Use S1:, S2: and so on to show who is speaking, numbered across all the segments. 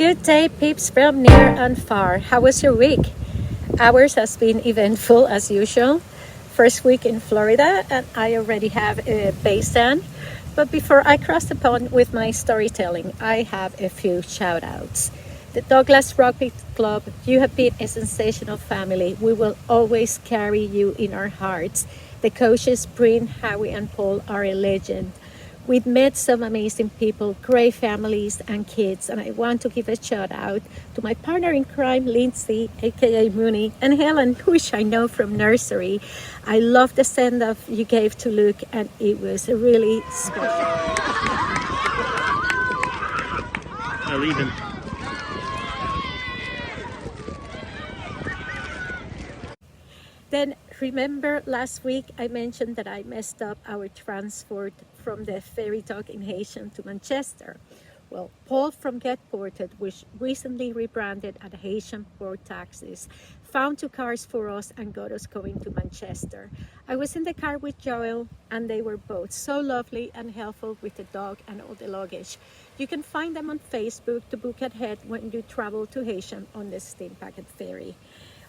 S1: Good day, peeps from near and far. How was your week? Ours has been eventful as usual. First week in Florida, and I already have a base stand. But before I cross the pond with my storytelling, I have a few shout outs. The Douglas Rugby Club, you have been a sensational family. We will always carry you in our hearts. The coaches, Bryn, Howie, and Paul, are a legend. We've met some amazing people, great families and kids, and I want to give a shout out to my partner in crime, Lindsay, aka Mooney, and Helen, which I know from nursery. I love the send off you gave to Luke, and it was really special.
S2: They're leaving.
S1: Then remember last week I mentioned that I messed up our transport from the ferry dock in Haitian to Manchester. Well, Paul from Get Ported, which recently rebranded at Haitian Port Taxis, found two cars for us and got us going to Manchester. I was in the car with Joel, and they were both so lovely and helpful with the dog and all the luggage. You can find them on Facebook to book ahead when you travel to Haitian on the Steam Packet Ferry.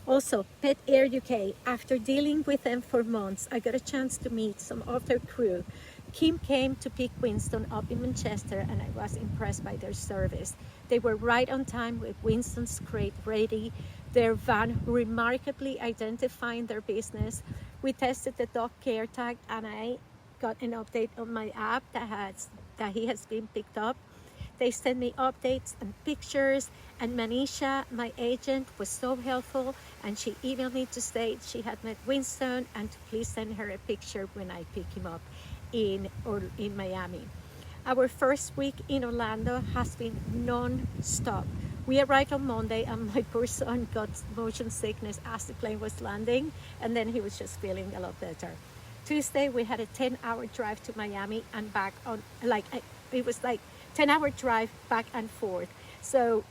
S1: Also, Pet Air UK, after dealing with them for months, I got a chance to meet some of their crew. Kim came to pick Winston up in Manchester, and I was impressed by their service. They were right on time with Winston's crate ready, their van remarkably identifying their business. We tested the dog care tag, and I got an update on my app that he has been picked up. They sent me updates and pictures, and Manisha, my agent, was so helpful, and she emailed me to say she had met Winston and to please send her a picture when I pick him up in Miami. Our first week in Orlando has been non-stop. We arrived on Monday, and my poor son got motion sickness as the plane was landing, and then he was just feeling a lot better. Tuesday, we had a 10-hour drive to Miami and back on, it was like 10-hour drive back and forth. So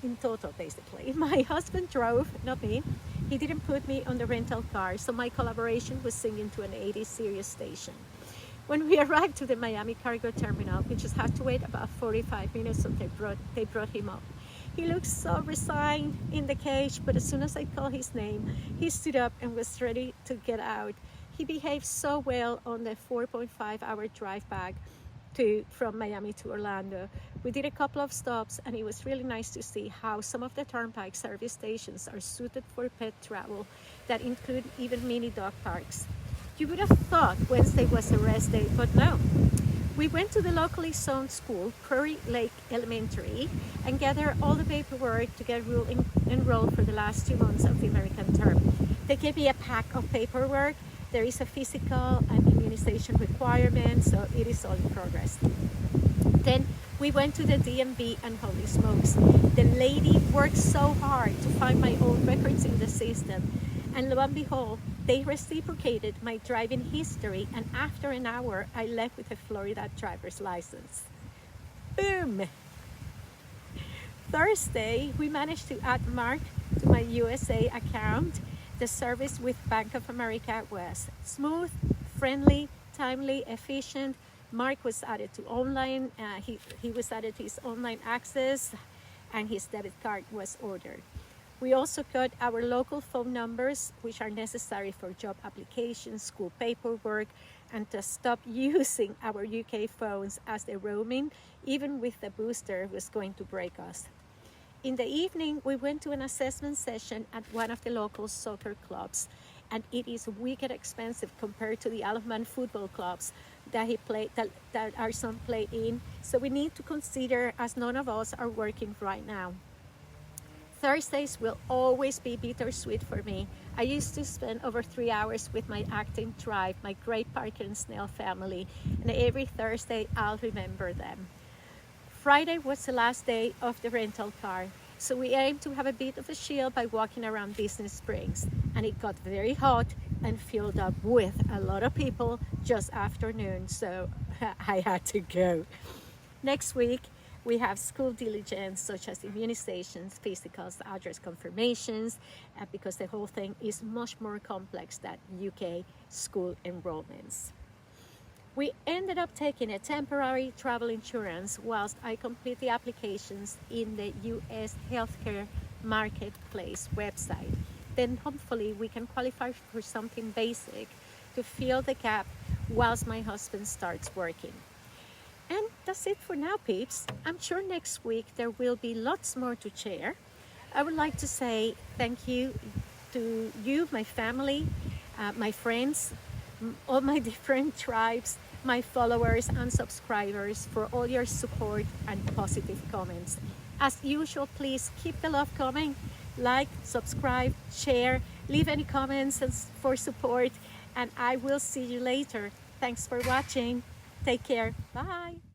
S1: in total, basically, my husband drove, not me. He didn't put me on the rental car, so my collaboration was singing to an 80s Sirius station. When we arrived to the Miami cargo terminal, we just had to wait about 45 minutes, so they brought him up. He looked so resigned in the cage, but as soon as I called his name, he stood up and was ready to get out. He behaved so well on the 4.5-hour drive back from Miami to Orlando. We did a couple of stops, and it was really nice to see how some of the turnpike service stations are suited for pet travel that include even mini dog parks. You would have thought Wednesday was a rest day, but no. We went to the locally zoned school, Prairie Lake Elementary, and gathered all the paperwork to get enrolled for the last 2 months of the American term. They gave me a pack of paperwork. There is a physical and immunization requirement, so it is all in progress. Then we went to the DMV, and holy smokes, the lady worked so hard to find my own records in the system. And lo and behold, they reciprocated my driving history, and after an hour, I left with a Florida driver's license. Boom! Thursday, we managed to add Mark to my USA account. The service with Bank of America was smooth, friendly, timely, efficient. Mark was added to online, he was added to his online access, and his debit card was ordered. We also got our local phone numbers, which are necessary for job applications, school paperwork, and to stop using our UK phones as the roaming, even with the booster, was going to break us. In the evening, we went to an assessment session at one of the local soccer clubs, and it is wicked expensive compared to the Isle of Man football clubs that our son played in. So we need to consider, as none of us are working right now. Thursdays will always be bittersweet for me. I used to spend over 3 hours with my acting tribe, my great Parker and Snell family, and every Thursday I'll remember them. Friday was the last day of the rental car, so we aimed to have a bit of a chill by walking around Disney Springs, and it got very hot and filled up with a lot of people just after noon, so I had to go. Next week, we have school diligence such as immunizations, physicals, address confirmations, because the whole thing is much more complex than UK school enrollments. We ended up taking a temporary travel insurance whilst I complete the applications in the US healthcare marketplace website. Then hopefully we can qualify for something basic to fill the gap whilst my husband starts working. And that's it for now, peeps. I'm sure next week there will be lots more to share. I would like to say thank you to you, my family, my friends, all my different tribes, my followers and subscribers for all your support and positive comments. As usual, please keep the love coming. Like, subscribe, share, leave any comments for support, and I will see you later. Thanks for watching. Take care. Bye.